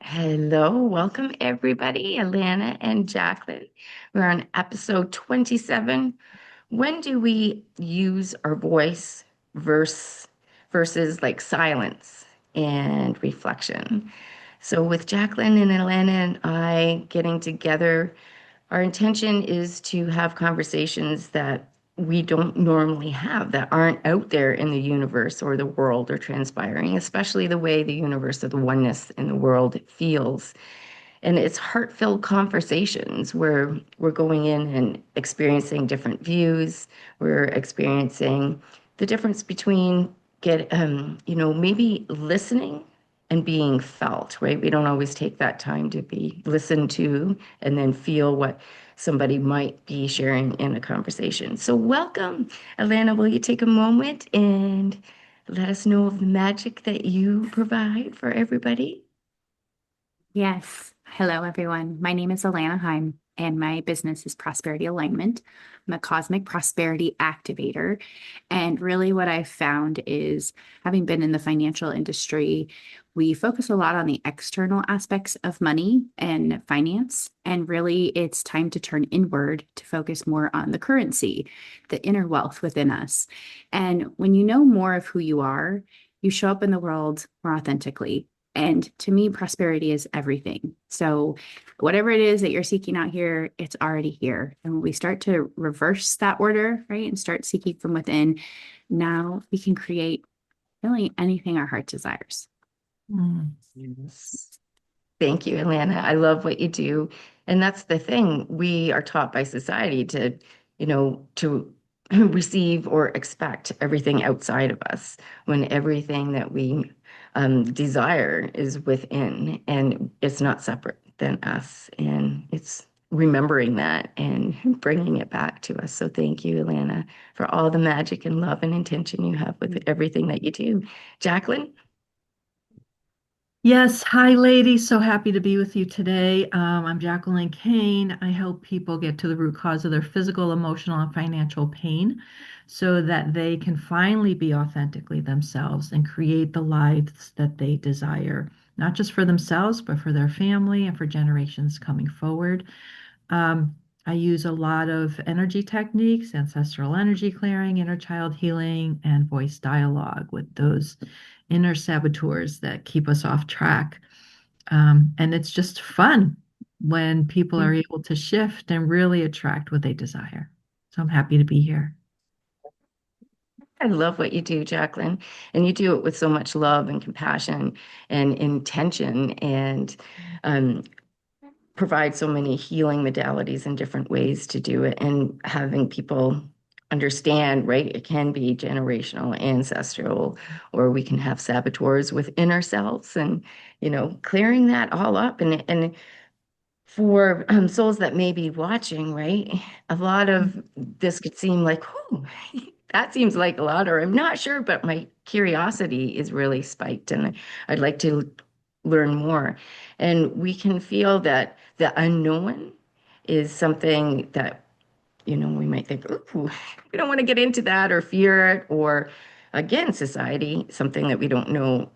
Hello, welcome everybody. Alana and Jacqueline. We're on episode 27. When do we use our voice versus like silence and reflection? So with Jacqueline and Alana and I getting together, our intention is to have conversations that we don't normally have, that aren't out there in the universe or the world or transpiring, especially the way the universe or the oneness in the world feels. And it's heart-filled conversations where we're going in and experiencing different views. We're experiencing the difference between maybe listening and being felt, right? We don't always take that time to be listened to and then feel what somebody might be sharing in a conversation. So welcome, Alana. Will you take a moment and let us know of the magic that you provide for everybody? Yes. Hello, everyone. My name is Alana Heim, and my business is Prosperity Alignment. I'm a cosmic prosperity activator. And really, what I've found is having been in the financial industry, we focus a lot on the external aspects of money and finance. And really, it's time to turn inward to focus more on the currency, the inner wealth within us. And when you know more of who you are, you show up in the world more authentically. And to me, prosperity is everything. So, whatever it is that you're seeking out here, it's already here. And when we start to reverse that order, right, and start seeking from within, now we can create really anything our heart desires. Yes. Thank you, Alana. I love what you do. And that's the thing. We are taught by society to receive or expect everything outside of us when everything that we desire is within and it's not separate than us. And it's remembering that and bringing it back to us. So thank you, Alana, for all the magic and love and intention you have with everything that you do. Jacqueline? Yes, hi ladies. So happy to be with you today. I'm Jacqueline Kane. I help people get to the root cause of their physical, emotional, and financial pain so that they can finally be authentically themselves and create the lives that they desire, not just for themselves, but for their family and for generations coming forward. I use a lot of energy techniques, ancestral energy clearing, inner child healing, and voice dialogue with those inner saboteurs that keep us off track. And it's just fun when people are able to shift and really attract what they desire. So I'm happy to be here. I love what you do, Jacqueline. And you do it with so much love and compassion and intention and um, provide so many healing modalities and different ways to do it. And having people understand, right? It can be generational, ancestral, or we can have saboteurs within ourselves and, clearing that all up. And for souls that may be watching, right? A lot of this could seem like, oh, that seems like a lot, or I'm not sure, but my curiosity is really spiked and I'd like to learn more. And we can feel that the unknown is something that we might think, ooh, we don't want to get into that or fear it, or again, society, something that we don't know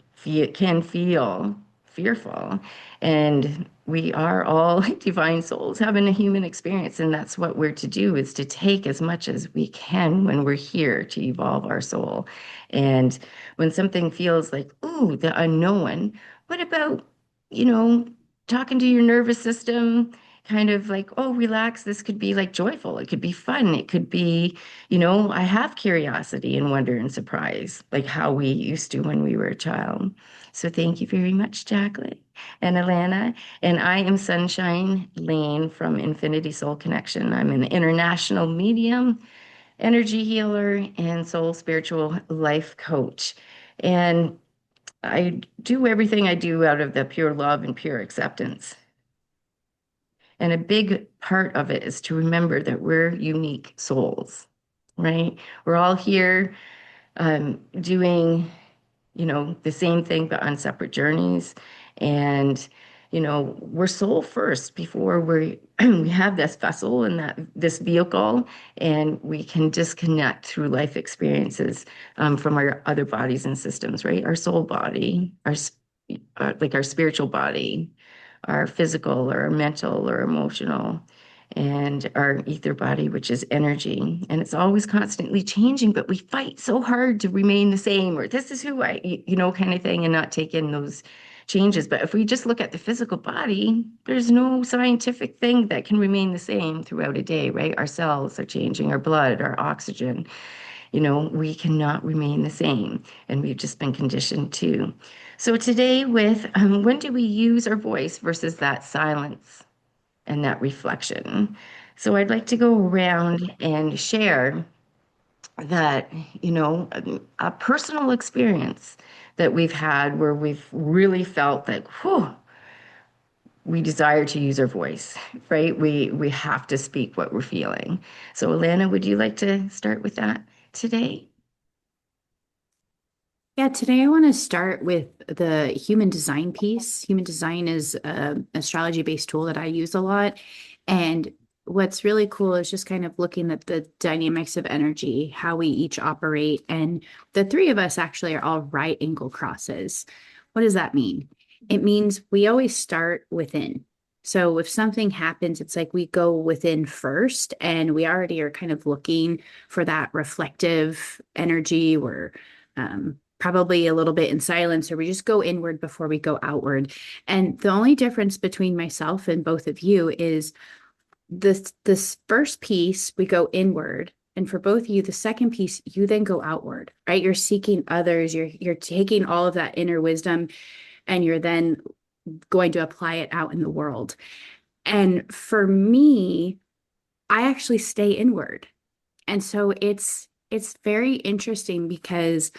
can feel fearful. And we are all divine souls having a human experience. And that's what we're to do is to take as much as we can when we're here to evolve our soul. And when something feels like, ooh, the unknown, what about, you know, talking to your nervous system? Kind of like, oh, relax. This could be like joyful. It could be fun. It could be, I have curiosity and wonder and surprise, like how we used to when we were a child. So thank you very much, Jacqueline and Alana. And I am Sunshine Layne from Infinity Soul Connection. I'm an international medium, energy healer, and soul spiritual life coach. And I do everything I do out of the pure love and pure acceptance. And a big part of it is to remember that we're unique souls, right? We're all here doing, the same thing, but on separate journeys. And, we're soul first before we have this vessel and this vehicle, and we can disconnect through life experiences from our other bodies and systems, right? Our soul body, like our spiritual body our physical or mental or emotional, and our ether body, which is energy. And it's always constantly changing, but we fight so hard to remain the same, or this is who kind of thing, and not take in those changes. But if we just look at the physical body, there's no scientific thing that can remain the same throughout a day, right? Our cells are changing, our blood, our oxygen, we cannot remain the same. And we've just been conditioned to. So today with when do we use our voice versus that silence and that reflection? So I'd like to go around and share that, a personal experience that we've had where we've really felt that, whew, we desire to use our voice, right? We have to speak what we're feeling. So, Alana, would you like to start with that today? Yeah, today I want to start with the human design piece. Human design is an astrology-based tool that I use a lot. And what's really cool is just kind of looking at the dynamics of energy, how we each operate. And the three of us actually are all right angle crosses. What does that mean? It means we always start within. So if something happens, it's like we go within first, and we already are kind of looking for that reflective energy. We're probably a little bit in silence, or we just go inward before we go outward. And the only difference between myself and both of you is this first piece, we go inward. And for both of you, the second piece, you then go outward, right? You're seeking others, you're taking all of that inner wisdom, and you're then going to apply it out in the world. And for me, I actually stay inward. And so it's very interesting because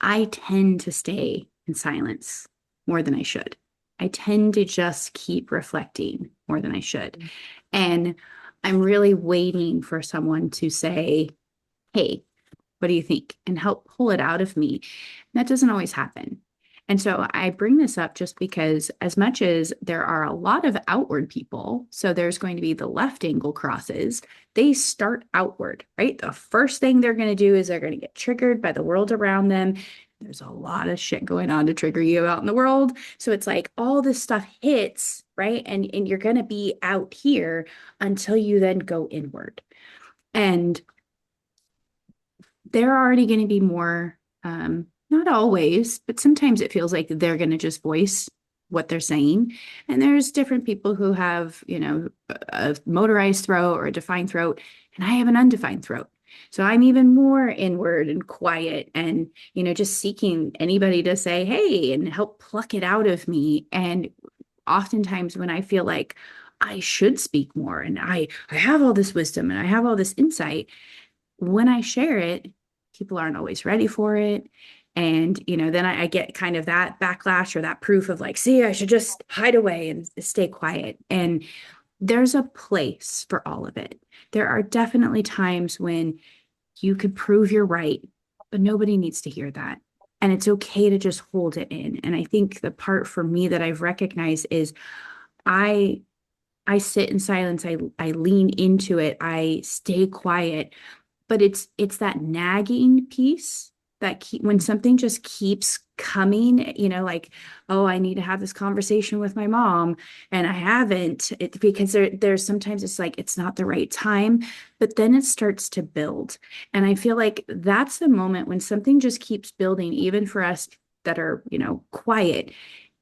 I tend to stay in silence more than I should. I tend to just keep reflecting more than I should. And I'm really waiting for someone to say, hey, what do you think? And help pull it out of me. And that doesn't always happen. And so I bring this up just because, as much as there are a lot of outward people, so there's going to be the left angle crosses, they start outward, right? The first thing they're going to do is they're going to get triggered by the world around them. There's a lot of shit going on to trigger you out in the world. So it's like all this stuff hits, right? And you're going to be out here until you then go inward. And they're already going to be more, not always, but sometimes it feels like they're going to just voice what they're saying. And there's different people who have, a motorized throat or a defined throat, and I have an undefined throat. So I'm even more inward and quiet and, just seeking anybody to say, hey, and help pluck it out of me. And oftentimes when I feel like I should speak more and I have all this wisdom and I have all this insight, when I share it, people aren't always ready for it. And, then I get kind of that backlash or that proof of like, see, I should just hide away and stay quiet. And there's a place for all of it. There are definitely times when you could prove you're right, but nobody needs to hear that. And it's okay to just hold it in. And I think the part for me that I've recognized is I sit in silence. I lean into it. I stay quiet. But it's that nagging piece that when something just keeps coming, like, oh, I need to have this conversation with my mom, and I haven't, because there's sometimes it's like it's not the right time, but then it starts to build. And I feel like that's the moment when something just keeps building, even for us that are, quiet.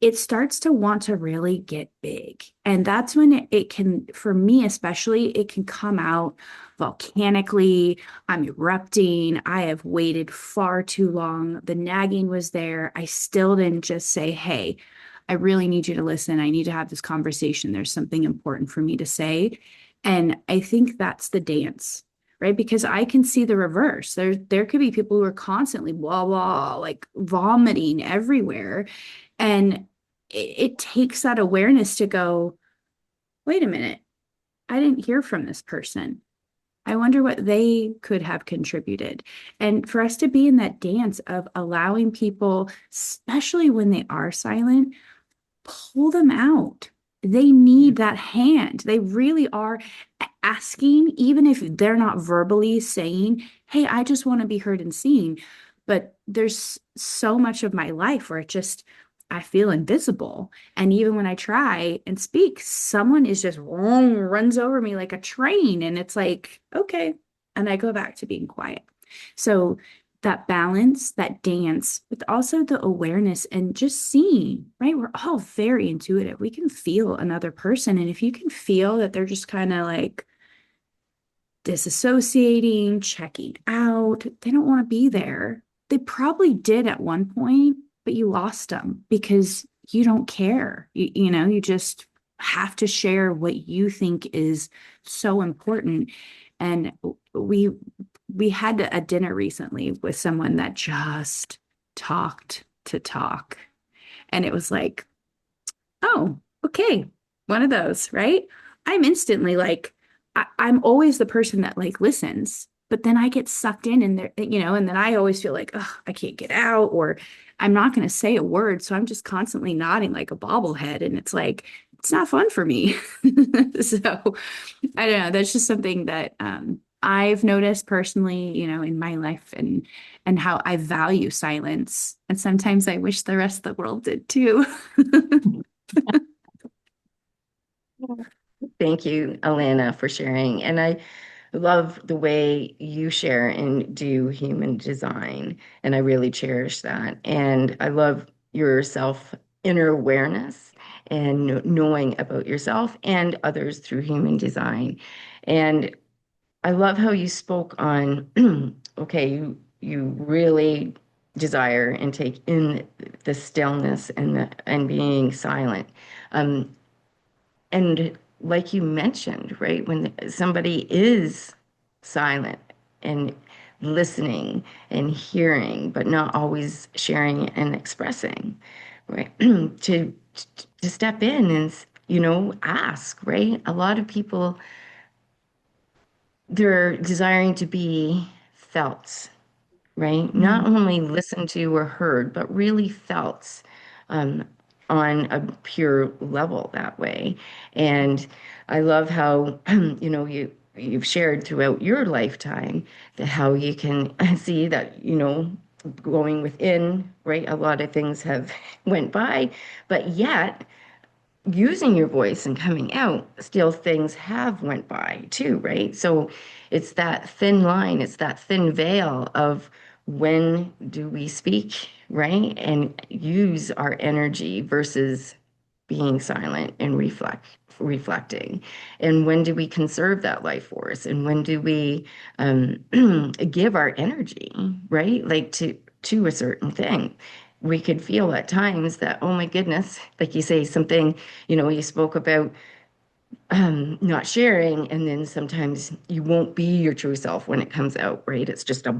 It starts to want to really get big. And that's when it can, for me especially, it can come out volcanically. I'm erupting. I have waited far too long. The nagging was there. I still didn't just say, hey, I really need you to listen. I need to have this conversation. There's something important for me to say. And I think that's the dance, right? Because I can see the reverse. There could be people who are constantly blah, blah, like vomiting everywhere. And it takes that awareness to go, wait a minute, I didn't hear from this person. I wonder what they could have contributed. And for us to be in that dance of allowing people, especially when they are silent, pull them out. They need that hand. They really are asking, even if they're not verbally saying, hey, I just want to be heard and seen. But there's so much of my life where it just, I feel invisible. And even when I try and speak, someone is just runs over me like a train. And it's like, okay. And I go back to being quiet. So that balance, that dance, with also the awareness and just seeing, right? We're all very intuitive. We can feel another person. And if you can feel that they're just kind of like disassociating, checking out, they don't want to be there. They probably did at one point, but you lost them because you don't care. You just have to share what you think is so important. And we we had a dinner recently with someone that just talked to talk. And it was like, oh, okay, one of those, right? I'm instantly like, I'm always the person that like listens, but then I get sucked in and there, and then I always feel like, oh, I can't get out, or I'm not going to say a word. So I'm just constantly nodding like a bobblehead. And it's like, it's not fun for me. So I don't know. That's just something that I've noticed personally, in my life and how I value silence. And sometimes I wish the rest of the world did too. Thank you, Alana, for sharing. And I love the way you share and do human design. And I really cherish that. And I love your self inner awareness and knowing about yourself and others through human design. And I love how you spoke on, okay, you really desire and take in the stillness and being silent. Um, and like you mentioned, right, when somebody is silent and listening and hearing, but not always sharing and expressing, right, to step in and ask, right? A lot of people, they're desiring to be felt, right? Not Mm. only listened to or heard, but really felt um, on a pure level that way. And I love how you've shared throughout your lifetime that how you can see that going within, right? A lot of things have went by, but yet using your voice and coming out, still things have went by too, right? So it's that thin line, it's that thin veil of when do we speak, right? And use our energy versus being silent and reflecting. And when do we conserve that life force? And when do we give our energy, right? Like to a certain thing. We could feel at times that, oh my goodness, like you say, something, you spoke about not sharing, and then sometimes you won't be your true self when it comes out, right? It's just a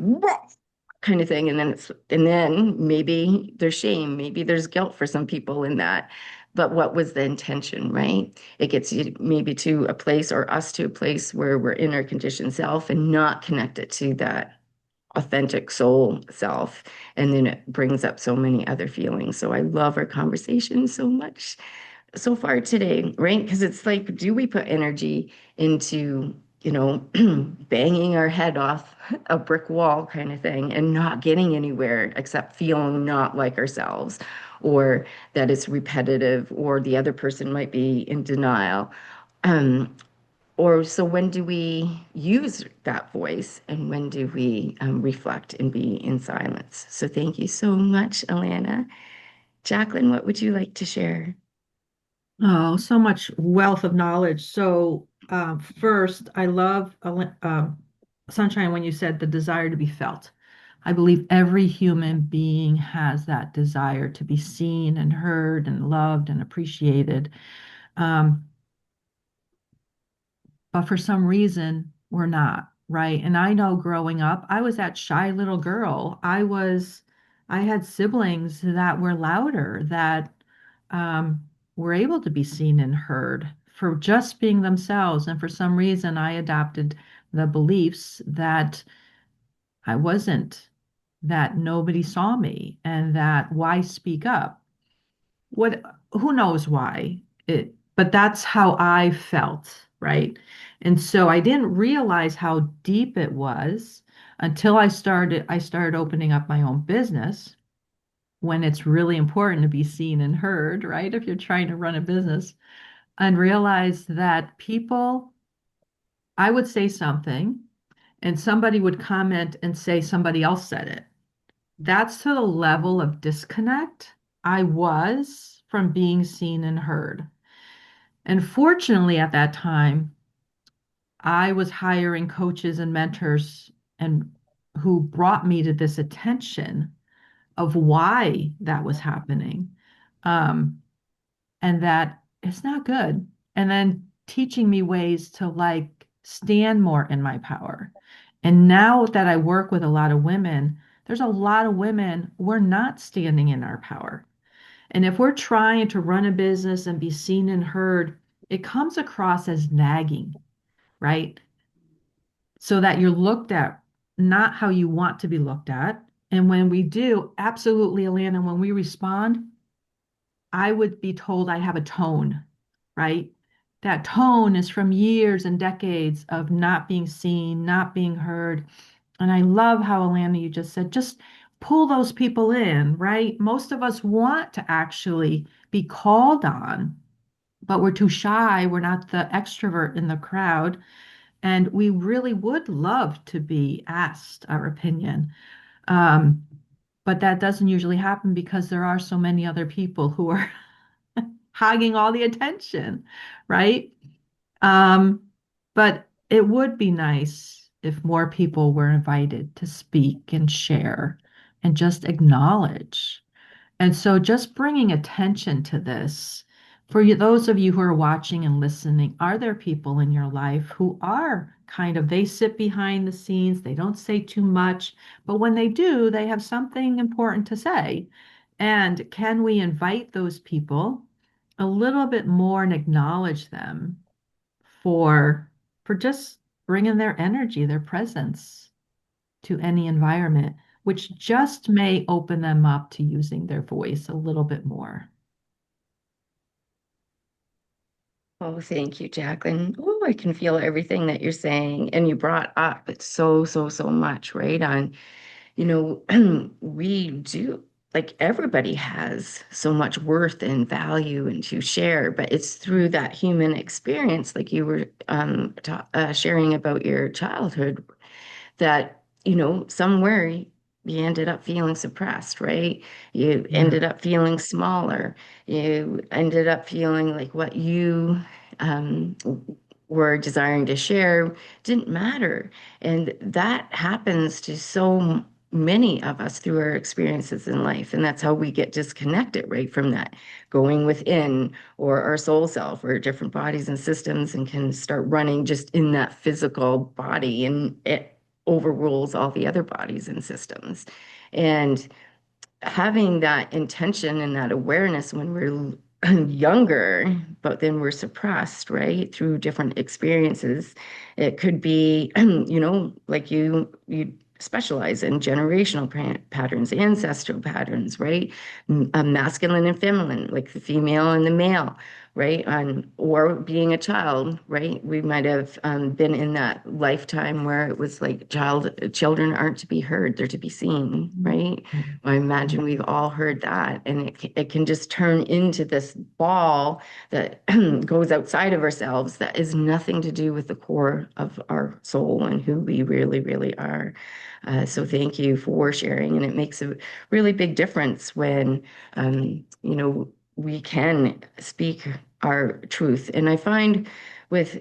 kind of thing, and then maybe there's shame, maybe there's guilt for some people in that. But what was the intention, right? It gets you maybe to a place or us to a place where we're in our conditioned self and not connected to that authentic soul self. And then it brings up so many other feelings. So I love our conversation so much so far today, right? Because it's like, do we put energy into, banging our head off a brick wall kind of thing and not getting anywhere except feeling not like ourselves, or that it's repetitive, or the other person might be in denial? Um, or so when do we use that voice and when do we reflect and be in silence? So thank you so much, Alana. Jacqueline, what would you like to share? Oh, so much wealth of knowledge. So, first, I love Sunshine when you said the desire to be felt. I believe every human being has that desire to be seen and heard and loved and appreciated. Um, but for some reason, we're not, right? And I know growing up, I was that shy little girl. I had siblings that were louder, that um, were able to be seen and heard for just being themselves. And for some reason, I adopted the beliefs that I wasn't, that nobody saw me, and that why speak up? What, who knows why but that's how I felt, right? And so I didn't realize how deep it was until I started opening up my own business. when it's really important to be seen and heard, right? If you're trying to run a business, and realize that people, I would say something and somebody would comment and say somebody else said it. That's to the level of disconnect I was from being seen and heard. And fortunately, at that time, I was hiring coaches and mentors and who brought me to this attention of why that was happening. Um, and that it's not good. And then teaching me ways to like stand more in my power. And now that I work with a lot of women, there's a lot of women, we're not standing in our power. And if we're trying to run a business and be seen and heard, it comes across as nagging, right? So that you're looked at not how you want to be looked at. And when we do, absolutely, Alana, when we respond, I would be told I have a tone, right? That tone is from years and decades of not being seen, not being heard. And I love how, Alana, you just said, just pull those people in, right? Most of us want to actually be called on, but we're too shy. We're not the extrovert in the crowd. And we really would love to be asked our opinion. Um, but that doesn't usually happen because there are so many other people who are hogging all the attention, right? Um, but it would be nice if more people were invited to speak and share and just acknowledge. And so just bringing attention to this, for you, those of you who are watching and listening, are there people in your life who are kind of, they sit behind the scenes, they don't say too much, but when they do, they have something important to say. And can we invite those people a little bit more and acknowledge them for just bringing their energy, their presence to any environment, which just may open them up to using their voice a little bit more. Oh, thank you, Jacqueline. Oh, I can feel everything that you're saying. And you brought up it's so, so, so much, right? On, we do, like everybody has so much worth and value and to share, but it's through that human experience, like you were sharing about your childhood, that, somewhere you ended up feeling suppressed, right? You Yeah. ended up feeling smaller. You ended up feeling like what you um, were desiring to share didn't matter. And that happens to so many of us through our experiences in life. And that's how we get disconnected, right, from that going within or our soul self or different bodies and systems and can start running just in that physical body. And it overrules all the other bodies and systems. And having that intention and that awareness when we're younger, but then we're suppressed, right, through different experiences. It could be, like you specialize in generational patterns, ancestral patterns, right? Masculine and feminine, like the female and the male, right? Or being a child, right? We might have been in that lifetime where it was like children aren't to be heard, they're to be seen, right? I imagine we've all heard that, and it can just turn into this ball that goes outside of ourselves that is nothing to do with the core of our soul and who we really, really are. So thank you for sharing, and it makes a really big difference when we can speak our truth. And I find with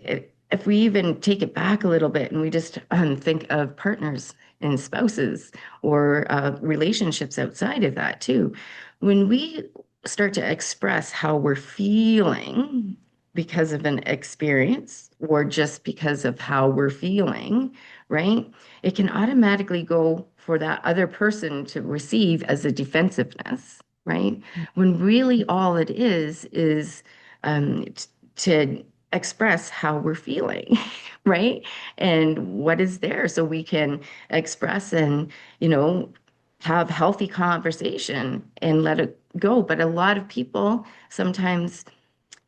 if we even take it back a little bit and we just think of partners and spouses or relationships outside of that too, when we start to express how we're feeling because of an experience or just because of how we're feeling, right? It can automatically go for that other person to receive as a defensiveness, right? When really all it is to express how we're feeling, right? And what is there so we can express and, you know, have healthy conversation and let it go. But a lot of people sometimes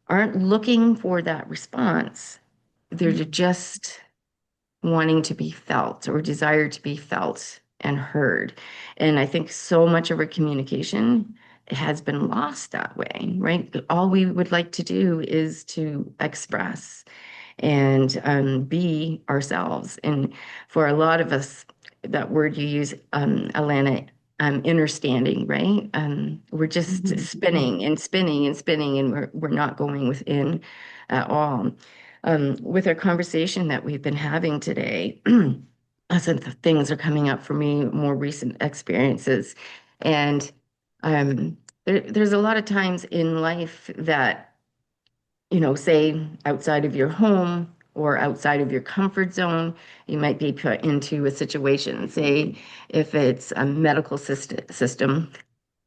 aren't looking for that response. They're just wanting to be felt or desire to be felt. and heard. And I think so much of our communication has been lost that way, right? All we would like to do is to express and be ourselves. And for a lot of us, that word you use, Alana, understanding, right? We're just Mhm. spinning and spinning and spinning, and we're not going within at all. With our conversation that we've been having today, some of the things are coming up for me, more recent experiences, and there's a lot of times in life that say outside of your home or outside of your comfort zone, you might be put into a situation. Say if it's a medical system,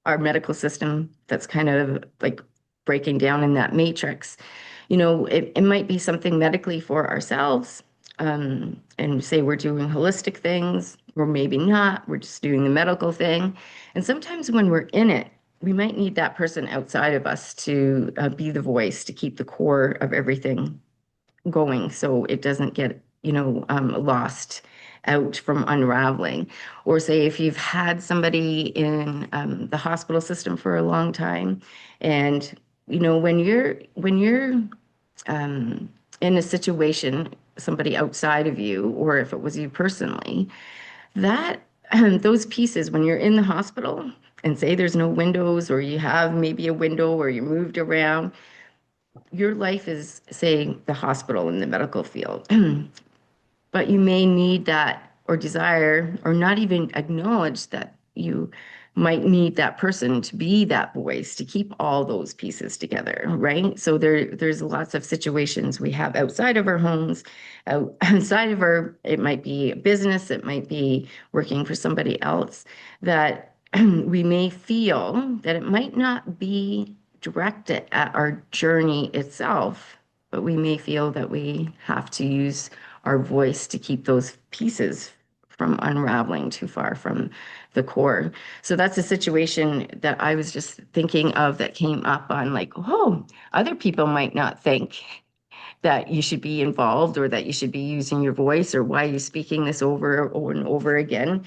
our medical system that's kind of like breaking down in that matrix. It might be something medically for ourselves. And say we're doing holistic things, or maybe not, we're just doing the medical thing. And sometimes when we're in it, we might need that person outside of us to be the voice to keep the core of everything going so it doesn't get, lost out from unraveling. Or say if you've had somebody in the hospital system for a long time, and when you're um, in a situation, somebody outside of you, or if it was you personally, that those pieces when you're in the hospital and say there's no windows or you have maybe a window or you moved around, your life is, say, the hospital in the medical field. But you may need that or desire or not even acknowledge that you might need that person to be that voice to keep all those pieces together, right? So there's lots of situations we have outside of our homes, outside of our, it might be a business, it might be working for somebody else, that we may feel that it might not be directed at our journey itself, but we may feel that we have to use our voice to keep those pieces from unraveling too far from the core. So that's a situation that I was just thinking of that came up on like, oh, other people might not think that you should be involved or that you should be using your voice or why are you speaking this over and over again.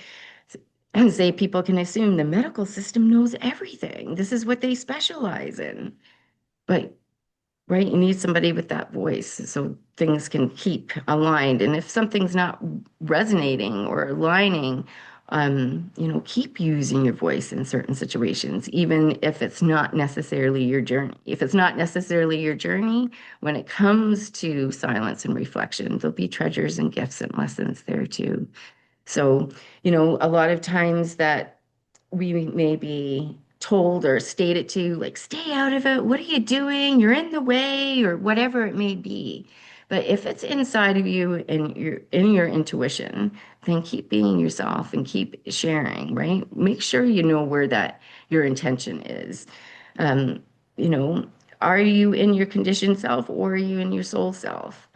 And say people can assume the medical system knows everything. This is what they specialize in. But right? You need somebody with that voice so things can keep aligned. And if something's not resonating or aligning, keep using your voice in certain situations, even if it's not necessarily your journey. If it's not necessarily your journey, when it comes to silence and reflection, there'll be treasures and gifts and lessons there too. So, a lot of times that we may be told or stated to, like, stay out of it. What are you doing? You're in the way, or whatever it may be. But if it's inside of you and you're in your intuition, then keep being yourself and keep sharing, right? Make sure you know where that your intention is. Um, you know, are you in your conditioned self or are you in your soul self?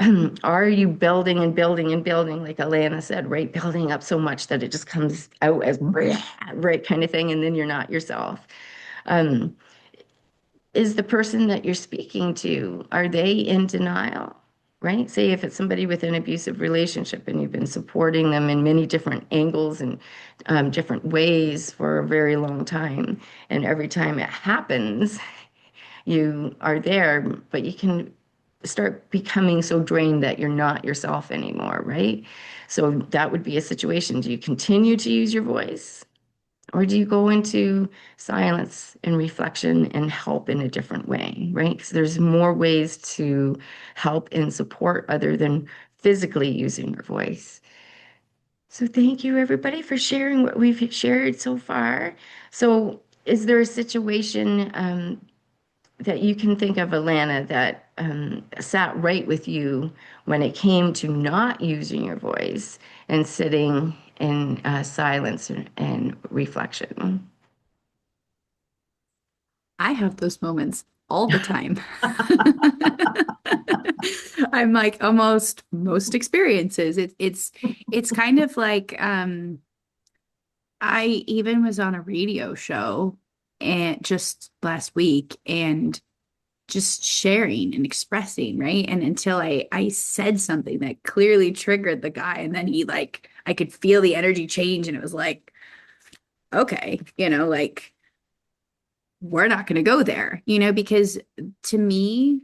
Are you building and building and building, like Alana said, right? Building up so much that it just comes out as right kind of thing, and then you're not yourself. Um, is the person that you're speaking to, are they in denial? Right? Say if it's somebody with an abusive relationship and you've been supporting them in many different angles and different ways for a very long time, and every time it happens, you are there, but you can start becoming so drained that you're not yourself anymore, right? So that would be a situation. Do you continue to use your voice or do you go into silence and reflection and help in a different way, right? Because there's more ways to help and support other than physically using your voice. So thank you everybody for sharing what we've shared so far. So is there a situation that you can think of, Alana, that sat right with you when it came to not using your voice and sitting in silence and reflection? I have those moments all the time. I'm like almost most experiences. It's kind of like I even was on a radio show and just last week and just sharing and expressing, right? And until I said something that clearly triggered the guy, and then I could feel the energy change, and it was like, okay, like we're not going to go there, because to me,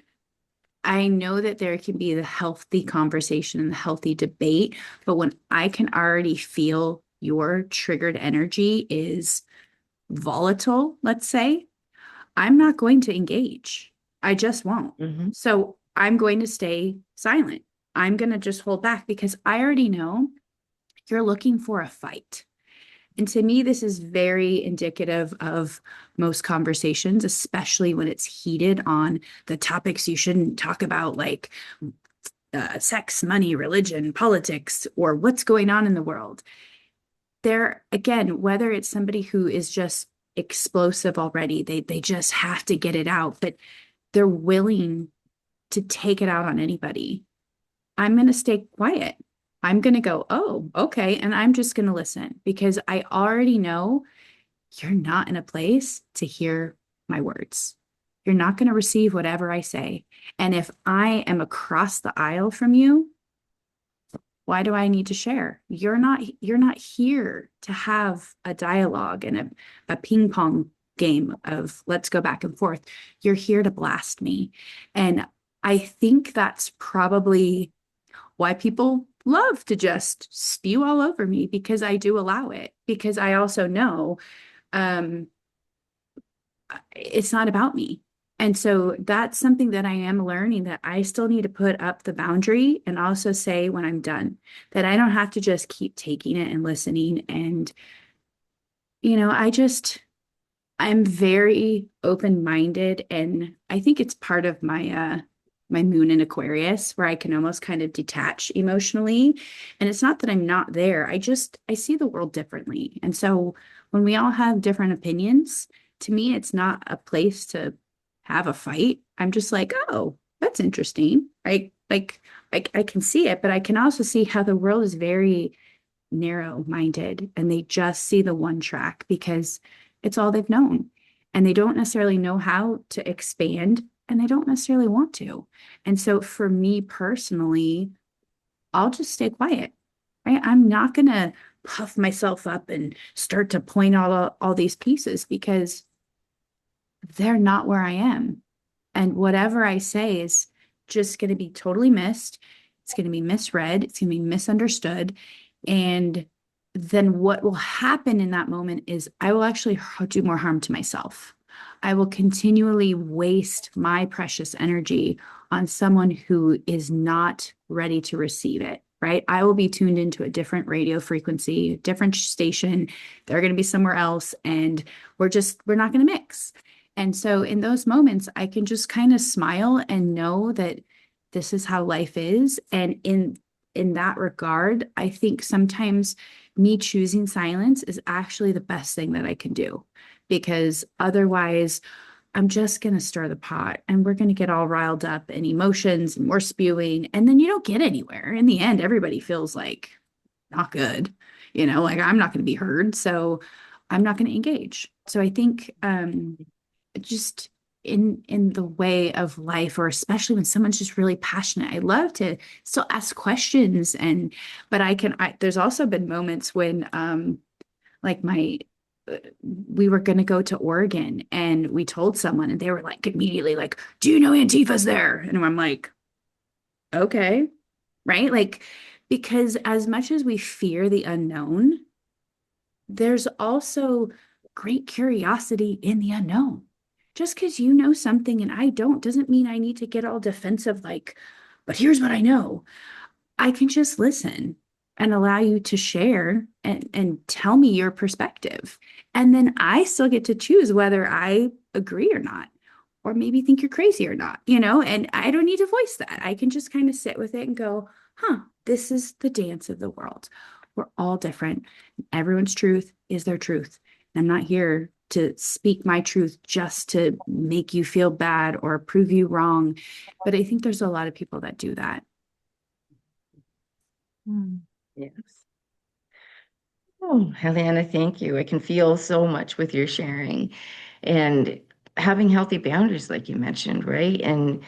I know that there can be the healthy conversation and the healthy debate, but when I can already feel your triggered energy is volatile, let's say, I'm not going to engage. I just won't. Mhm. So I'm going to stay silent. I'm going to just hold back because I already know you're looking for a fight. And to me, this is very indicative of most conversations, especially when it's heated on the topics you shouldn't talk about, like sex, money, religion, politics, or what's going on in the world. There, again, whether it's somebody who is just explosive already, they just have to get it out, but they're willing to take it out on anybody. I'm going to stay quiet. I'm going to go, oh, okay. And I'm just going to listen because I already know you're not in a place to hear my words. You're not going to receive whatever I say. And if I am across the aisle from you, why do I need to share? You're not here to have a dialogue and a ping pong game of let's go back and forth. You're here to blast me. And I think that's probably why people love to just spew all over me because I do allow it. Because I also know um, it's not about me. And so that's something that I am learning that I still need to put up the boundary and also say when I'm done, that I don't have to just keep taking it and listening. And, I'm very open-minded, and I think it's part of my moon in Aquarius where I can almost kind of detach emotionally. And it's not that I'm not there. I see the world differently. And so when we all have different opinions, to me, it's not a place to have a fight. I'm just like, oh, that's interesting. Right? Like I can see it, but I can also see how the world is very narrow-minded and they just see the one track because it's all they've known. And they don't necessarily know how to expand and they don't necessarily want to. And so for me personally, I'll just stay quiet, right? I'm not going to puff myself up and start to point out all these pieces because they're not where I am. And whatever I say is just going to be totally missed. It's going to be misread. It's going to be misunderstood. And then what will happen in that moment is I will actually do more harm to myself. I will continually waste my precious energy on someone who is not ready to receive it, right? I will be tuned into a different radio frequency, a different station. They're going to be somewhere else, and we're not going to mix. And so in those moments, I can just kind of smile and know that this is how life is. And in that regard, I think sometimes me choosing silence is actually the best thing that I can do because otherwise I'm just going to stir the pot and we're going to get all riled up and emotions and more spewing. And then you don't get anywhere. In the end, everybody feels like not good, like I'm not going to be heard. So I'm not going to engage. So I think just in the way of life, or especially when someone's just really passionate, I love to still ask questions. But there's also been moments when like we were going to go to Oregon and we told someone and they were like immediately like, do you know Antifa's there? And I'm like, okay, right? Like, because as much as we fear the unknown, there's also great curiosity in the unknown. Just because you know something and I don't doesn't mean I need to get all defensive, like, but here's what I know. I can just listen and allow you to share and tell me your perspective. And then I still get to choose whether I agree or not, or maybe think you're crazy or not, and I don't need to voice that. I can just kind of sit with it and go, huh, this is the dance of the world. We're all different. Everyone's truth is their truth. I'm not here to speak my truth just to make you feel bad or prove you wrong. But I think there's a lot of people that do that. Mm. Yes. Oh, Helena, thank you. I can feel so much with your sharing and having healthy boundaries, like you mentioned, right? And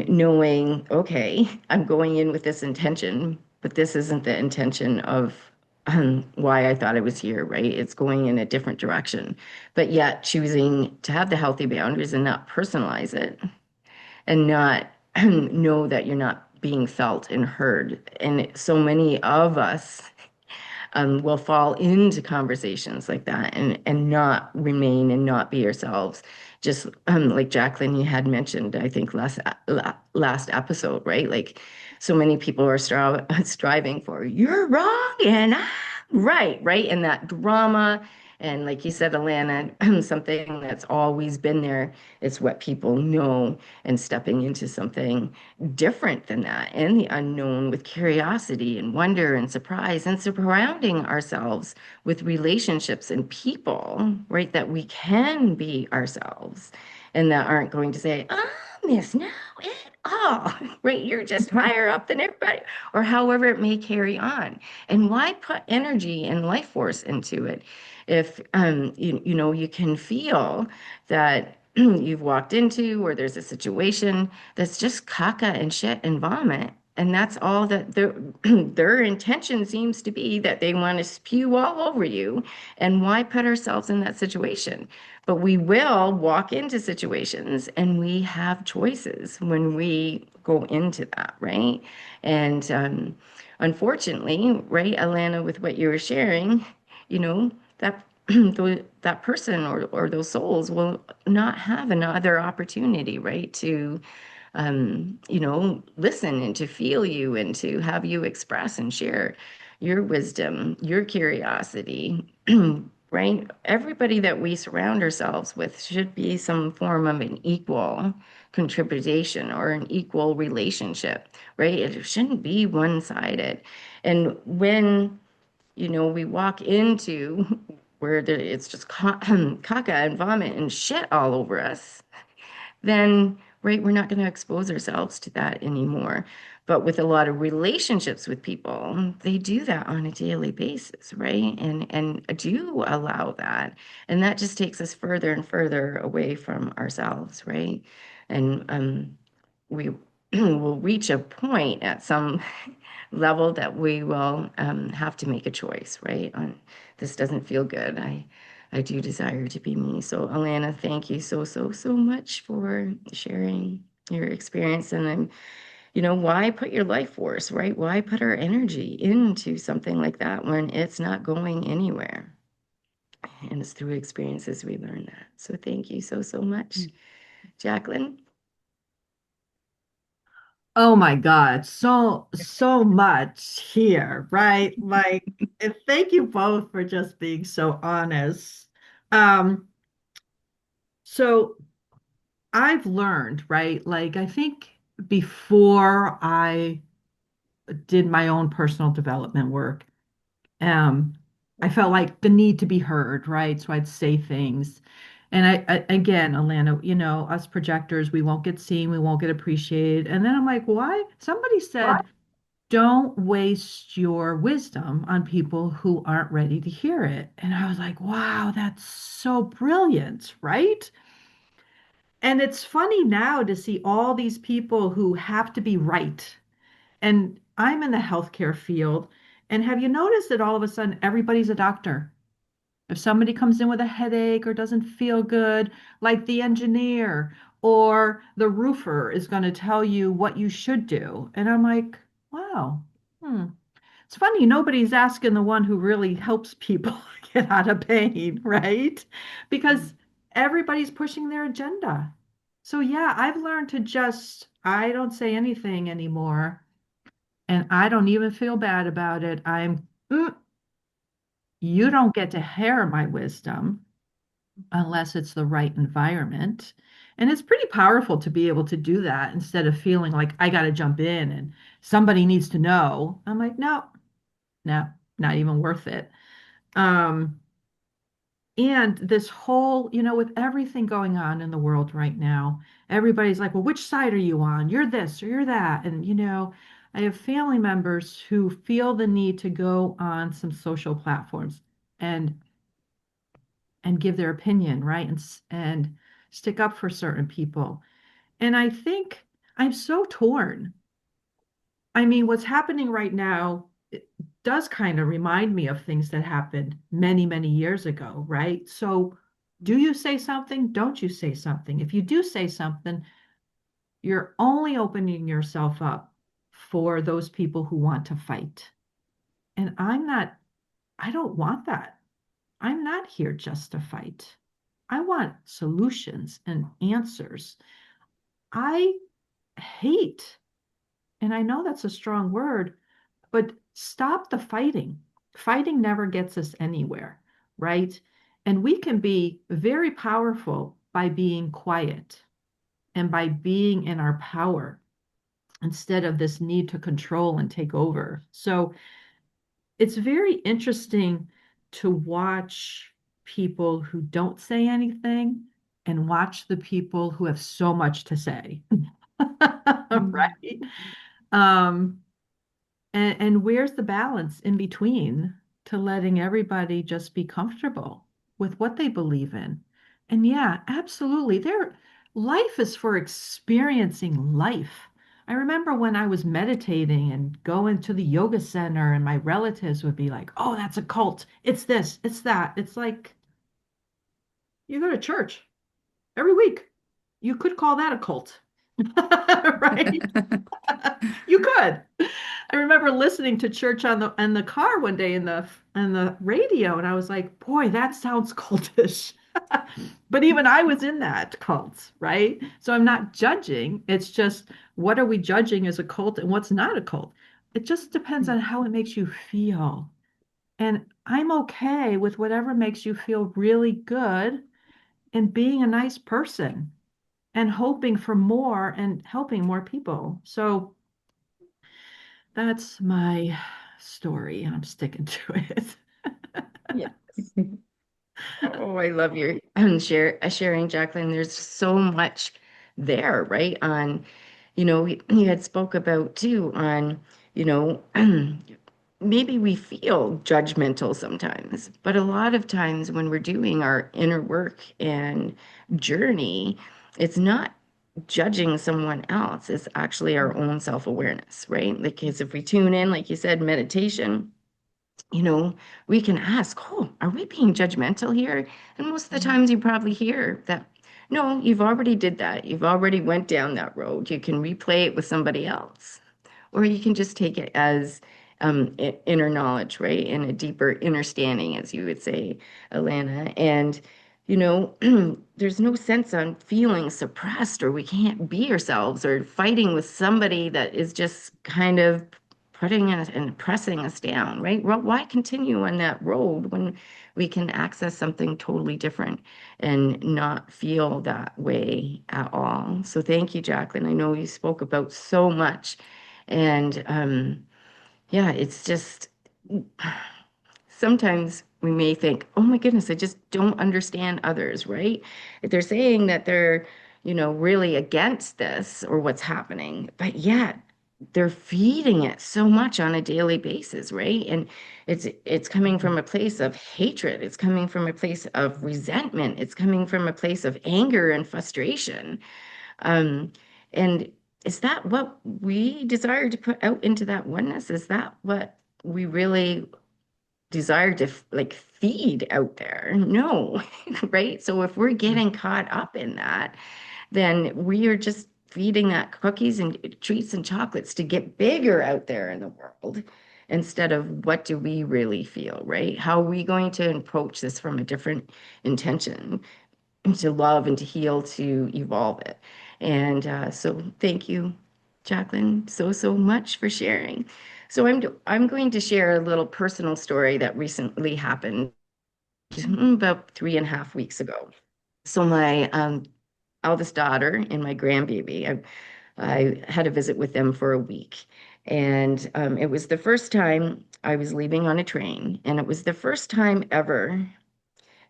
knowing, okay, I'm going in with this intention, but this isn't the intention of why I thought I was here, right? It's going in a different direction, but yet choosing to have the healthy boundaries and not personalize it and not know that you're not being felt and heard. And so many of us will fall into conversations like that and not remain and not be ourselves. Just like Jacqueline, you had mentioned, I think last episode, right? Like so many people are striving for you're wrong and I'm right, right? And that drama. And like you said, Alana, something that's always been there. It's what people know and stepping into something different than that and the unknown with curiosity and wonder and surprise and surrounding ourselves with relationships and people, right? That we can be ourselves and that aren't going to say, oh, Miss, no, it all, right? You're just higher up than everybody, or however it may carry on. And why put energy and life force into it if you can feel that you've walked into or there's a situation that's just caca and shit and vomit. And that's all that their intention seems to be that they want to spew all over you. And why put ourselves in that situation? But we will walk into situations and we have choices when we go into that, right? And unfortunately, right, Alana, with what you were sharing, that that person or those souls will not have another opportunity, right, to listen and to feel you and to have you express and share your wisdom, your curiosity, right? Everybody that we surround ourselves with should be some form of an equal contribution or an equal relationship, right? It shouldn't be one-sided. And when we walk into where it's just caca and vomit and shit all over us, then, right, we're not going to expose ourselves to that anymore. But with a lot of relationships with people, they do that on a daily basis, right? And do allow that. And that just takes us further and further away from ourselves, right? And we will reach a point at some level that we will have to make a choice, right? On this doesn't feel good. I do desire to be me. So, Alana, thank you so, so, so much for sharing your experience. And then, why put your life force, right? Why put our energy into something like that when it's not going anywhere? And it's through experiences we learn that. So, thank you so, so much, Jacqueline. Oh my God, so much here, right? Like, and thank you both for just being so honest. Um, so I've learned, right? Like, I think before I did my own personal development work, um, I felt like the need to be heard, right? So I'd say things. And again, Alana, us projectors, we won't get seen, we won't get appreciated. And then I'm like, why? Somebody said, don't waste your wisdom on people who aren't ready to hear it. And I was like, wow, that's so brilliant, right? And it's funny now to see all these people who have to be right. And I'm in the healthcare field. And have you noticed that all of a sudden everybody's a doctor? If somebody comes in with a headache or doesn't feel good, like the engineer or the roofer is going to tell you what you should do. And I'm like, wow, hmm. It's funny, nobody's asking the one who really helps people get out of pain, right? Because everybody's pushing their agenda. So yeah, I've learned to just, I don't say anything anymore, and I don't even feel bad about it. You don't get to hear my wisdom unless it's the right environment. And it's pretty powerful to be able to do that instead of feeling like I got to jump in and somebody needs to know. I'm like, no, no, not even worth it. Um, and this whole, with everything going on in the world right now, everybody's like, well, which side are you on? You're this or you're that. And, I have family members who feel the need to go on some social platforms and give their opinion, right? And stick up for certain people. And I think I'm so torn. I mean, what's happening right now? it does kind of remind me of things that happened many, many years ago, right? So, do you say something? Don't you say something? If you do say something, you're only opening yourself up for those people who want to fight. And I don't want that. I'm not here just to fight. I want solutions and answers. I hate, and I know that's a strong word, but stop the fighting. Fighting never gets us anywhere, right? And we can be very powerful by being quiet and by being in our power instead of this need to control and take over. So it's very interesting to watch people who don't say anything and watch the people who have so much to say. Mm. Right? Um, and where's the balance in between to letting everybody just be comfortable with what they believe in? And yeah, absolutely. Life is for experiencing life. I remember when I was meditating and going to the yoga center, and my relatives would be like, "Oh, that's a cult. It's this, it's that." It's like you go to church every week. You could call that a cult, right? You could. I remember listening to church on the car one day in the radio, and I was like, boy, that sounds cultish. But even I was in that cult, right? So I'm not judging. It's just what are we judging as a cult and what's not a cult? It just depends on how it makes you feel. And I'm okay with whatever makes you feel really good and being a nice person and hoping for more and helping more people. So that's my story, and I'm sticking to it. Yes. Oh, I love your sharing, Jacqueline. There's so much there, right? On, you had spoke about too on, you know, maybe we feel judgmental sometimes, but a lot of times when we're doing our inner work and journey, it's not judging someone else. It's actually our own self-awareness, right? Because if we tune in, like you said, meditation, you know, we can ask, oh, are we being judgmental here? And most of the times you probably hear that, no, you've already did that. You've already went down that road. You can replay it with somebody else, or you can just take it as inner knowledge, right? And a deeper understanding, as you would say, Alana. And, there's no sense on feeling suppressed or we can't be ourselves or fighting with somebody that is just kind of putting us and pressing us down, right? Well, why continue on that road when we can access something totally different and not feel that way at all? So thank you, Jacqueline. I know you spoke about so much. And yeah, it's just sometimes we may think, oh my goodness, I just don't understand others, right? If they're saying that they're, really against this or what's happening, but yet they're feeding it so much on a daily basis, right? And it's coming from a place of hatred. It's coming from a place of resentment. It's coming from a place of anger and frustration. Um, and is that what we desire to put out into that oneness? Is that what we really desire to like feed out there? No, right? So if we're getting caught up in that, then we are just feeding that cookies and treats and chocolates to get bigger out there in the world instead of what do we really feel, right? How are we going to approach this from a different intention? To love and to heal, to evolve it. And so thank you, Jacqueline, so much for sharing. So I'm going to share a little personal story that recently happened about 3.5 weeks ago. So my eldest daughter and my grandbaby, I had a visit with them for a week. And it was the first time I was leaving on a train, and it was the first time ever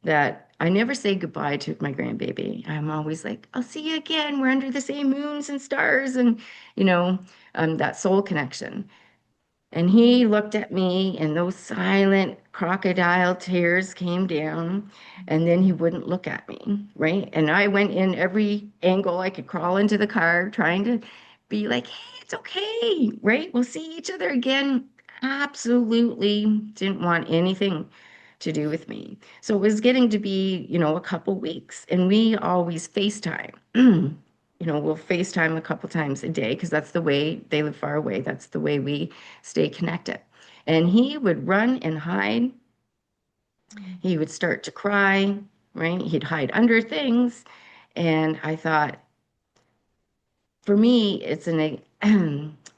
that I never say goodbye to my grandbaby. I'm always like, I'll see you again. We're under the same moons and stars, and you know, that soul connection. And he looked at me, and those silent crocodile tears came down, and then he wouldn't look at me, right? And I went in every angle I could crawl into the car, trying to be like, hey, it's okay, right? We'll see each other again. absolutely didn't want anything to do with me. So it was getting to be, a couple weeks, and we always FaceTime. We'll FaceTime a couple times a day because that's the way they live far away. That's the way we stay connected. And he would run and hide. He would start to cry, right? He'd hide under things. And I thought, for me, it's an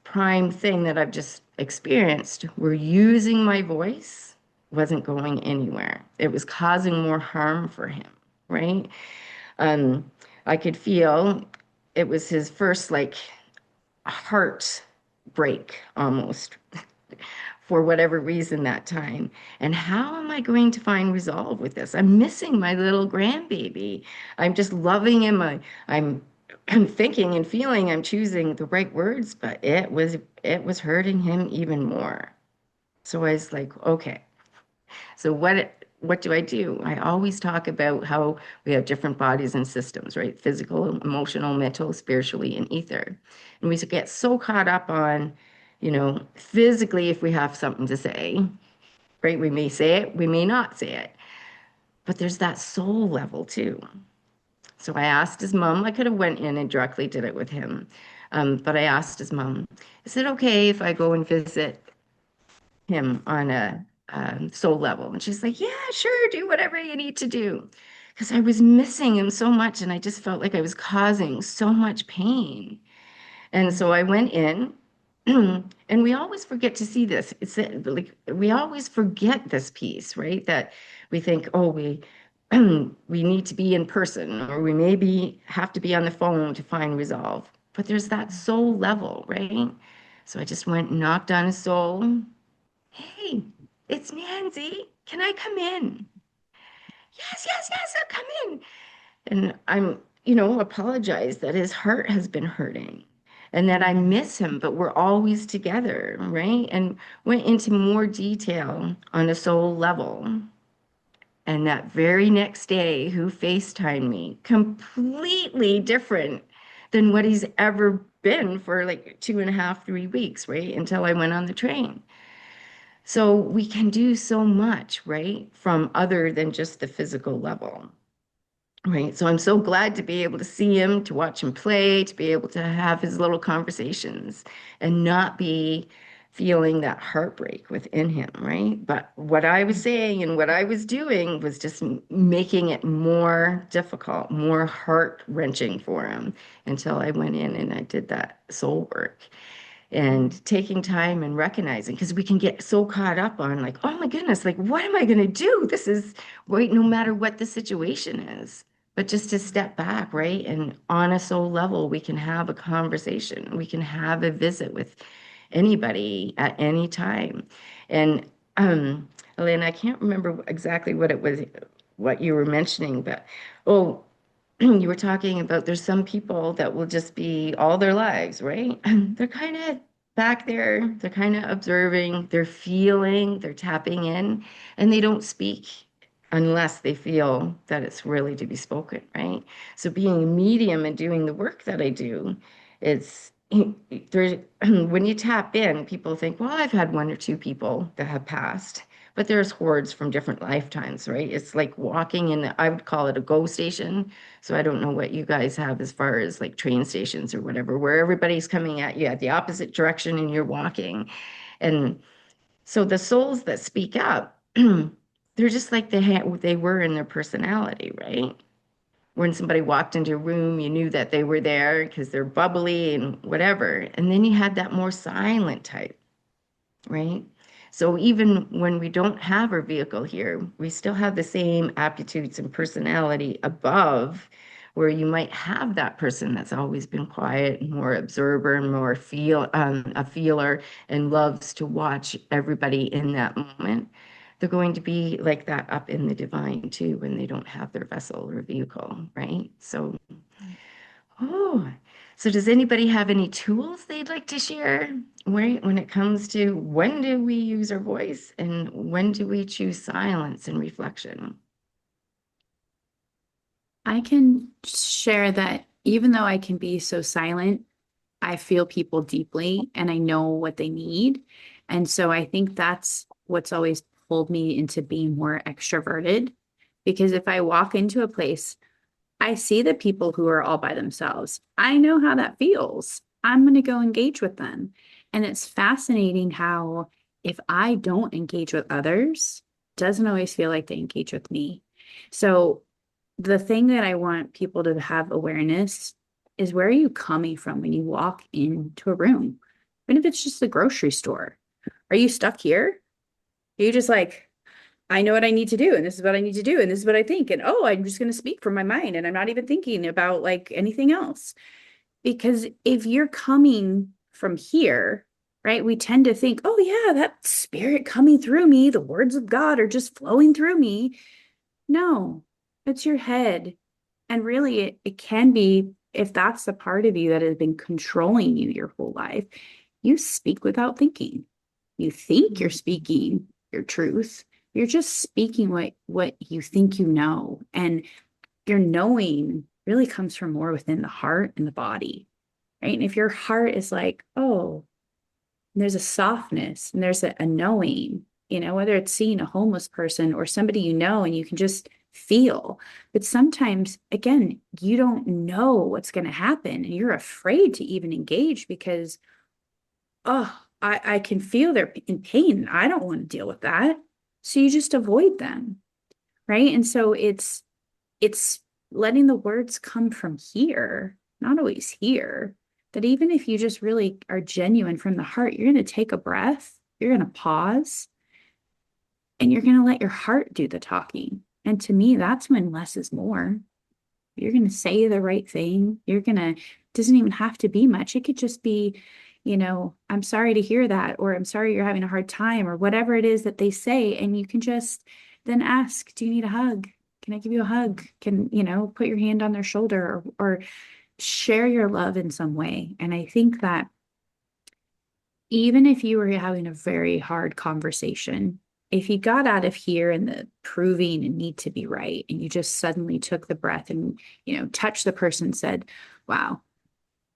prime thing that I've just experienced where using my voice wasn't going anywhere. It was causing more harm for him, right? Um, I could feel it was his first like heart break almost for whatever reason that time. And how am I going to find resolve with this? I'm missing my little grandbaby. I'm just loving him. I'm I'm thinking and feeling I'm choosing the right words, but it was hurting him even more. So I was like, okay, so what do I do? I always talk about how we have different bodies and systems, right? Physical, emotional, mental, spiritually, and ether. And we get so caught up on, physically if we have something to say, right? We may say it, we may not say it. But there's that soul level too. So I asked his mom, I could have went in and directly did it with him. But I asked his mom, is it okay if I go and visit him on a soul level? And she's like, yeah, sure, do whatever you need to do. Because I was missing him so much and I just felt like I was causing so much pain. And so I went in, and we always forget to see this. It's like we always forget this piece, right? That we think, oh, we need to be in person, or we maybe have to be on the phone to find resolve. But there's that soul level, right? So I just went and knocked on his soul. Hey, it's Nancy. Can I come in? Yes, yes, yes, I'll come in. And I'm, apologize that his heart has been hurting and that I miss him, but we're always together, right? And went into more detail on a soul level. And that very next day, who FaceTimed me, completely different than what he's ever been for like 2.5, 3 weeks, right? Until I went on the train. So we can do so much, right? From other than just the physical level. Right. So I'm so glad to be able to see him, to watch him play, to be able to have his little conversations and not be feeling that heartbreak within him. Right. But what I was saying and what I was doing was just making it more difficult, more heart wrenching for him until I went in and I did that soul work and taking time and recognizing because we can get so caught up on like, oh my goodness, like what am I going to do? This is right, no matter what the situation is. But just to step back, right? And on a soul level, we can have a conversation. We can have a visit with anybody at any time. And Elaine, I can't remember exactly what it was, what you were mentioning, but oh, you were talking about there's some people that will just be all their lives, right? They're kind of back there, they're kind of observing, they're feeling, they're tapping in, and they don't speak unless they feel that it's really to be spoken, right? So being a medium and doing the work that I do, it's there's when you tap in, people think, well, I've had one or two people that have passed. But there's hordes from different lifetimes, right? It's like walking in, I would call it a go station. So I don't know what you guys have as far as like train stations or whatever, where everybody's coming at you at the opposite direction and you're walking. And so the souls that speak up, they're just like they were in their personality, right? When somebody walked into a room, you knew that they were there because they're bubbly and whatever. And then you had that more silent type, right? So even when we don't have our vehicle here, we still have the same aptitudes and personality above, where you might have that person that's always been quiet, more observer, more a feeler, and loves to watch everybody in that moment. They're going to be like that up in the divine too when they don't have their vessel or vehicle, right? So oh, so does anybody have any tools they'd like to share when it comes to when do we use our voice and when do we choose silence and reflection? I can share that even though I can be so silent, I feel people deeply and I know what they need. And so I think that's what's always pulled me into being more extroverted. Because if I walk into a place, I see the people who are all by themselves. I know how that feels. I'm going to go engage with them. And it's fascinating how if I don't engage with others, it doesn't always feel like they engage with me. So the thing that I want people to have awareness is, where are you coming from when you walk into a room? Even if it's just the grocery store. Are you stuck here? Are you just like, I know what I need to do, and this is what I need to do, and this is what I think, and oh, I'm just going to speak from my mind, and I'm not even thinking about like anything else? Because if you're coming from here, right, we tend to think, oh yeah, that spirit coming through me, the words of God are just flowing through me. No, it's your head. And really, it can be, if that's the part of you that has been controlling you your whole life, you speak without thinking. You think you're speaking your truth. You're just speaking what you think you know. And your knowing really comes from more within the heart and the body, right? And if your heart is like, oh, there's a softness and there's a knowing, whether it's seeing a homeless person or somebody and you can just feel. But sometimes, again, you don't know what's going to happen and you're afraid to even engage because, oh, I can feel they're in pain. I don't want to deal with that. So you just avoid them, right? And so it's letting the words come from here, not always here. That even if you just really are genuine from the heart, you're going to take a breath, you're going to pause, and you're going to let your heart do the talking. And to me, that's when less is more. You're going to say the right thing. Doesn't even have to be much. It could just be, I'm sorry to hear that, or I'm sorry you're having a hard time, or whatever it is that they say. And you can just then ask, do you need a hug? Can I give you a hug? Can, put your hand on their shoulder, or share your love in some way. And I think that even if you were having a very hard conversation, if you got out of here and the proving and need to be right, and you just suddenly took the breath and, touched the person and said, wow,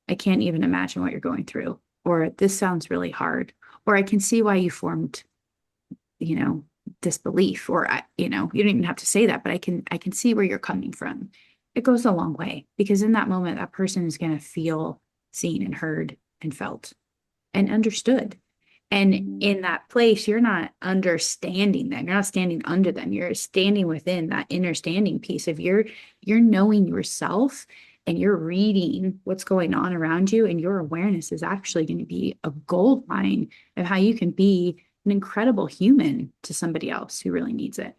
I can't even imagine what you're going through, or this sounds really hard, or I can see why you formed, you know, this belief, or you don't even have to say that, but I can see where you're coming from. It goes a long way, because in that moment, that person is going to feel seen and heard and felt and understood. And in that place, you're not understanding them. You're not standing under them. You're standing within that understanding piece of you're knowing yourself, and you're reading what's going on around you. And your awareness is actually going to be a gold mine of how you can be an incredible human to somebody else who really needs it.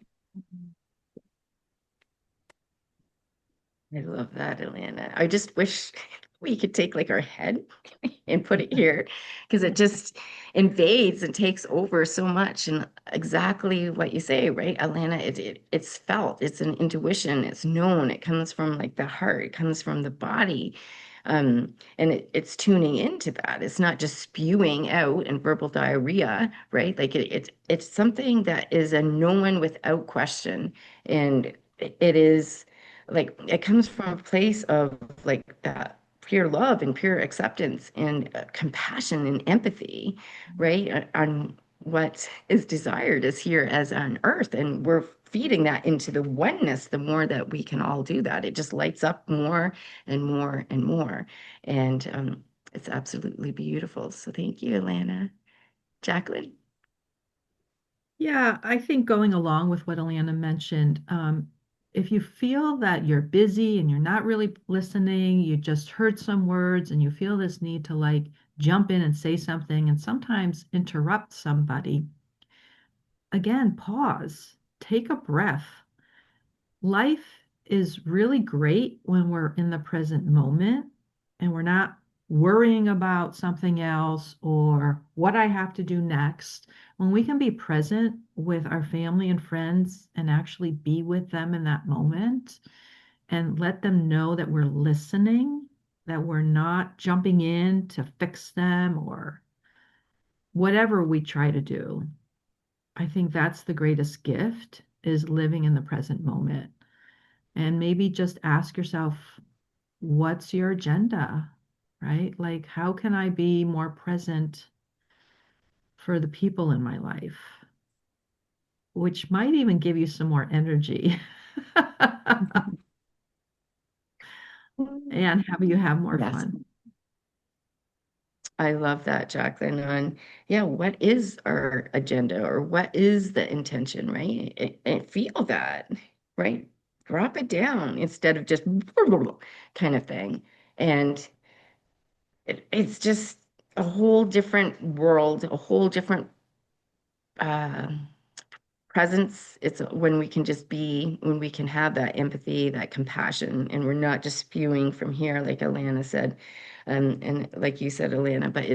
I love that, Alana. I just wish we could take like our head and put it here, because it just invades and takes over so much. And exactly what you say, right, Alana? It's felt, it's an intuition, it's known, it comes from like the heart, it comes from the body. And it's tuning into that. It's not just spewing out and verbal diarrhea, right? Like it's something that is a known without question. And it is like it comes from a place of like that pure love and pure acceptance and compassion and empathy, right? On what is desired is here as on earth. And we're feeding that into the oneness. The more that we can all do that, it just lights up more and more and more. And it's absolutely beautiful. So thank you, Alana. Jacqueline? Yeah, I think going along with what Alana mentioned, if you feel that you're busy and you're not really listening, you just heard some words and you feel this need to like jump in and say something and sometimes interrupt somebody, again, pause, take a breath. Life is really great when we're in the present moment and we're not worrying about something else or what I have to do next. When we can be present with our family and friends and actually be with them in that moment and let them know that we're listening, that we're not jumping in to fix them or whatever we try to do. I think that's the greatest gift, is living in the present moment. And maybe just ask yourself, what's your agenda, right? Like, how can I be more present for the people in my life, which might even give you some more energy and have you have more Yes. fun. I love that, Jacqueline. On, yeah, what is our agenda or what is the intention, right? And feel that, right? Drop it down instead of just kind of thing. And it's just a whole different world, a whole different uh, presence. It's when we can just be, when we can have that empathy, that compassion, and we're not just spewing from here, like Alana said, and like you said, Alana. But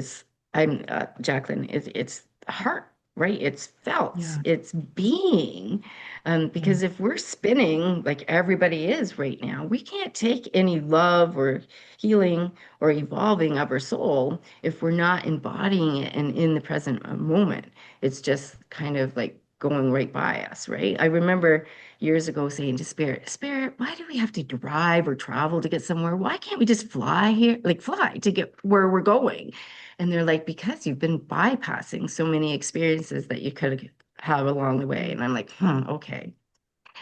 I'm Jacqueline. It's heart, right? It's felt. Yeah, It's being. yeah. Because if we're spinning like everybody is right now, we can't take any love or healing or evolving of our soul if we're not embodying it and in the present moment. It's just kind of like going right by us, right? I remember years ago saying to Spirit, Spirit, why do we have to drive or travel to get somewhere? Why can't we just fly here, like fly to get where we're going? And they're like, because you've been bypassing so many experiences that you could have along the way. And I'm like, okay,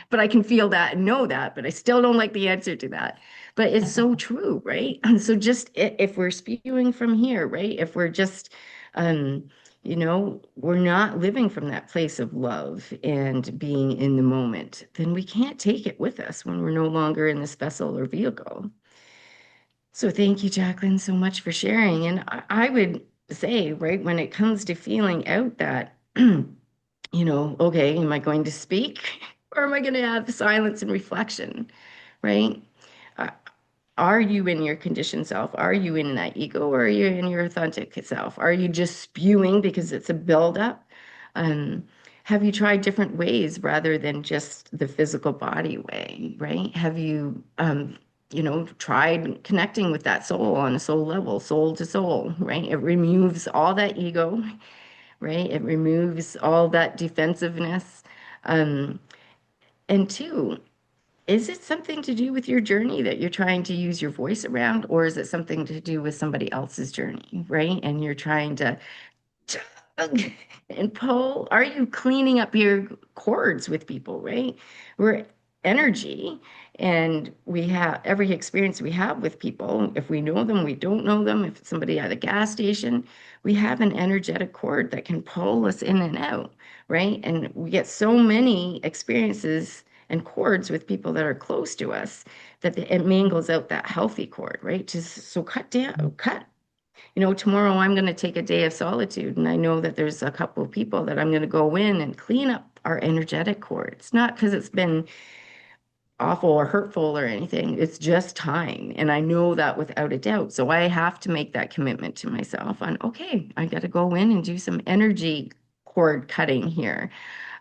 but I can feel that and know that, but I still don't like the answer to that. But it's so true, right? And so just if we're spewing from here, right? If we're just, um, we're not living from that place of love and being in the moment, then we can't take it with us when we're no longer in this vessel or vehicle. So thank you, Jacqueline, so much for sharing. And I would say, right, when it comes to feeling out that, okay, am I going to speak or am I going to have silence and reflection, right? Uh, are you in your conditioned self? Are you in that ego or are you in your authentic self? Are you just spewing because it's a buildup? Um, have you tried different ways rather than just the physical body way, right? Have you, tried connecting with that soul on a soul level, soul to soul, right? It removes all that ego, right? It removes all that defensiveness. Um, and two, is it something to do with your journey that you're trying to use your voice around, or is it something to do with somebody else's journey, right? And you're trying to tug and pull. Are you cleaning up your cords with people, right? We're energy, and we have every experience we have with people. If we know them, we don't know them. If it's somebody at a gas station, we have an energetic cord that can pull us in and out, right? And we get so many experiences and cords with people that are close to us that it mangles out that healthy cord, right? Just so cut down, cut. Tomorrow I'm going to take a day of solitude, and I know that there's a couple of people that I'm going to go in and clean up our energetic cord. It's not because it's been awful or hurtful or anything. It's just time. And I know that without a doubt. So I have to make that commitment to myself on, okay, I got to go in and do some energy cord cutting here.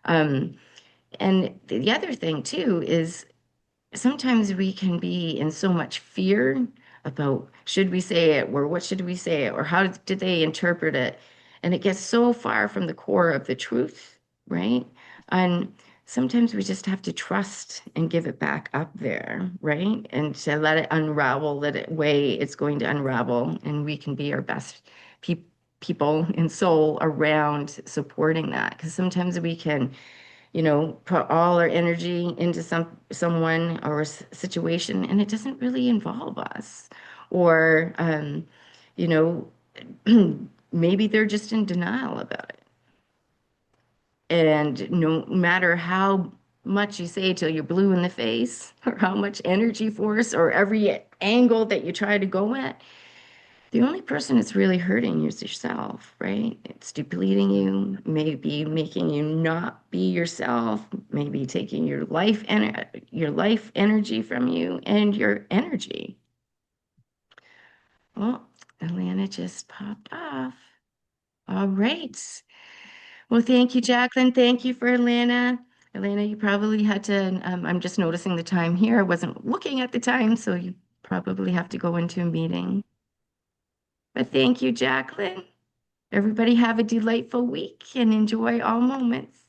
Um, and the other thing too is sometimes we can be in so much fear about should we say it or what should we say it or how did they interpret it, and it gets so far from the core of the truth, right? And sometimes we just have to trust and give it back up there, right? And to let it unravel, let it way it's going to unravel, and we can be our best pe people and soul around supporting that, because sometimes we can put all our energy into someone or a situation, and it doesn't really involve us. Or, you know, maybe they're just in denial about it. And no matter how much you say till you're blue in the face, or how much energy force, or every angle that you try to go at, the only person it's really hurting is yourself, right? It's depleting you, maybe making you not be yourself, maybe taking your life energy from you and your energy. Well, Alana just popped off. All right. Well, thank you, Jacqueline. Thank you for Alana. Alana, you probably had to, I'm just noticing the time here. I wasn't looking at the time, so you probably have to go into a meeting. But thank you, Jacqueline. Everybody have a delightful week and enjoy all moments.